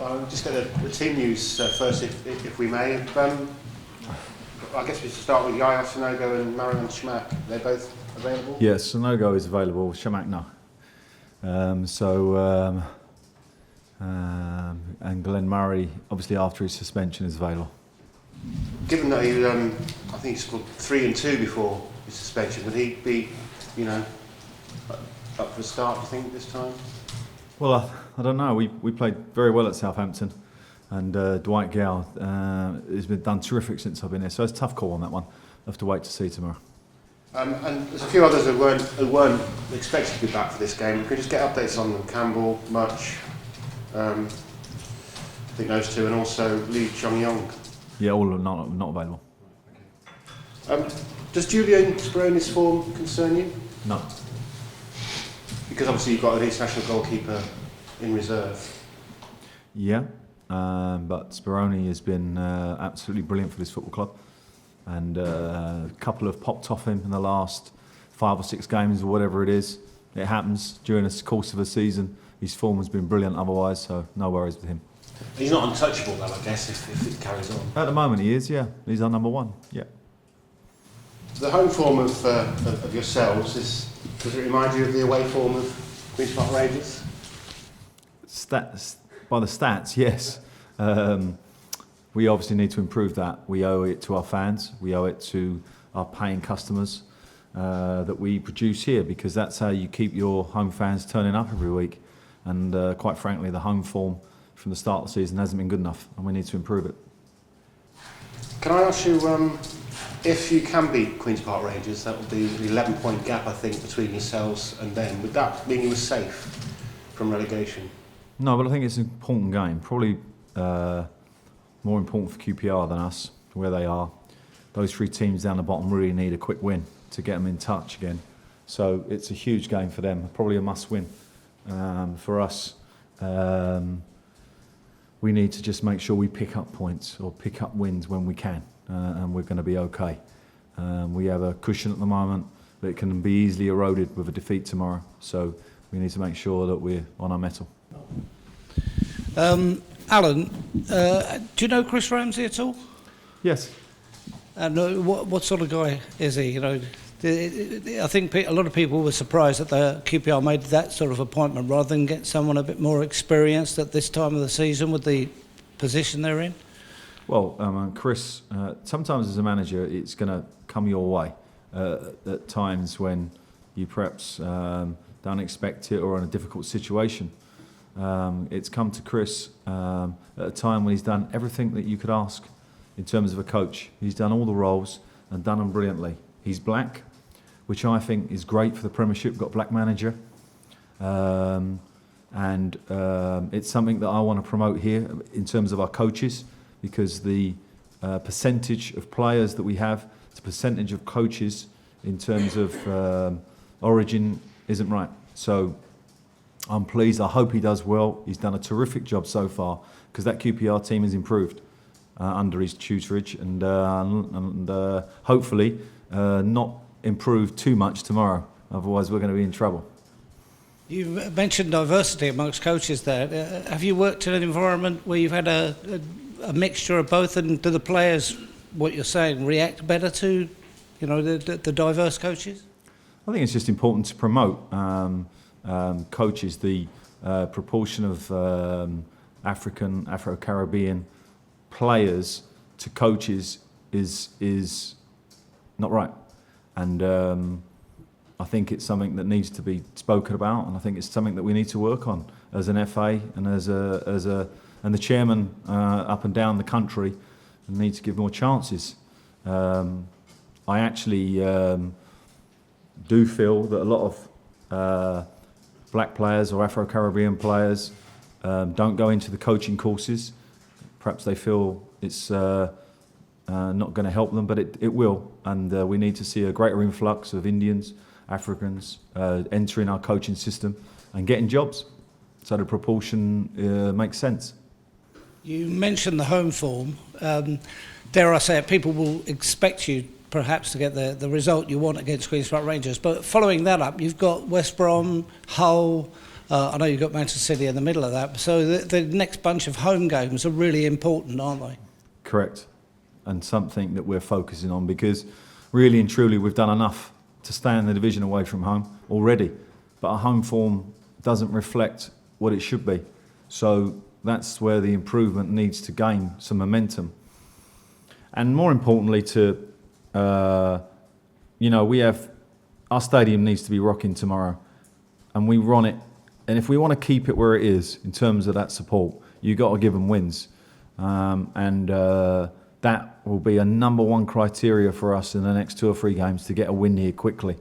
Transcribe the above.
I'll just get the team news first, if we may. I guess we should start with Yaya Sanogo and Marion Schmack. They're both available? Yes, Sanogo is available, Schmack no. And Glenn Murray, obviously after his suspension, is available. Given that he, I think he scored 3 and 2 before his suspension, would he be, up for a start, do you think, this time? Well, I don't know. We played very well at Southampton, and Dwight Gale has been done terrific since I've been here. So it's a tough call on that one. I'll have to wait to see tomorrow. And there's a few others who weren't expected to be back for this game. Could you just get updates on them? Campbell, Much, I think those two, and also Lee Chong-yong. Yeah, all are not available. Does Julian Speroni's form concern you? No. Because obviously you've got an international goalkeeper in reserve. Yeah, but Speroni has been absolutely brilliant for this football club, and a couple have popped off him in the last 5 or 6 games or whatever it is. It happens during the course of a season. His form has been brilliant otherwise, so no worries with him. He's not untouchable though, I guess, if it carries on. At the moment he is, yeah. He's our number 1, yeah. The home form of yourselves, does it remind you of the away form of Queen's Park Rangers? By the stats, yes. We obviously need to improve that. We owe it to our fans, we owe it to our paying customers that we produce here, because that's how you keep your home fans turning up every week. And quite frankly, the home form from the start of the season hasn't been good enough, and we need to improve it. Can I ask you, if you can beat Queen's Park Rangers, that would be an 11-point gap, I think, between yourselves and them. Would that mean you were safe from relegation? No, but I think it's an important game. Probably more important for QPR than us, where they are. Those 3 teams down the bottom really need a quick win to get them in touch again. So it's a huge game for them, probably a must-win. For us, we need to just make sure we pick up points or pick up wins when we can, and we're going to be okay. We have a cushion at the moment, but it can be easily eroded with a defeat tomorrow. So we need to make sure that we're on our mettle. Alan, do you know Chris Ramsey at all? Yes. And what sort of guy is he? I think a lot of people were surprised that the QPR made that sort of appointment rather than get someone a bit more experienced at this time of the season with the position they're in. Well, Chris, sometimes as a manager, it's going to come your way at times when you perhaps don't expect it or in a difficult situation. It's come to Chris at a time when he's done everything that you could ask in terms of a coach. He's done all the roles and done them brilliantly. He's black, which I think is great for the Premiership. Got a black manager, and it's something that I want to promote here in terms of our coaches, because the percentage of players that we have, the percentage of coaches in terms of origin isn't right. So I'm pleased. I hope he does well. He's done a terrific job so far, because that QPR team has improved under his tutorage, and hopefully not improve too much tomorrow. Otherwise, we're going to be in trouble. You mentioned diversity amongst coaches there. Have you worked in an environment where you've had a mixture of both, and do the players, what you're saying, react better to, the diverse coaches? I think it's just important to promote coaches. The proportion of Afro-Caribbean players to coaches is not right, and I think it's something that needs to be spoken about, and I think it's something that we need to work on as an FA and and the chairman up and down the country need to give more chances. I actually do feel that a lot of black players or Afro-Caribbean players don't go into the coaching courses. Perhaps they feel it's not going to help them, but it will, and we need to see a greater influx of Indians, Africans entering our coaching system and getting jobs, so the proportion makes sense. You mentioned the home form. Dare I say it, people will expect you perhaps to get the result you want against Queen's Park Rangers, but following that up, you've got West Brom, Hull, I know you've got Manchester City in the middle of that, so the next bunch of home games are really important, aren't they? Correct. And something that we're focusing on, because really and truly we've done enough to stay in the division away from home already. But our home form doesn't reflect what it should be. So that's where the improvement needs to gain some momentum. And more importantly, we have, our stadium needs to be rocking tomorrow, and we run it. And if we want to keep it where it is in terms of that support, you've got to give them wins. That will be a number one criteria for us in the next 2 or 3 games to get a win here quickly.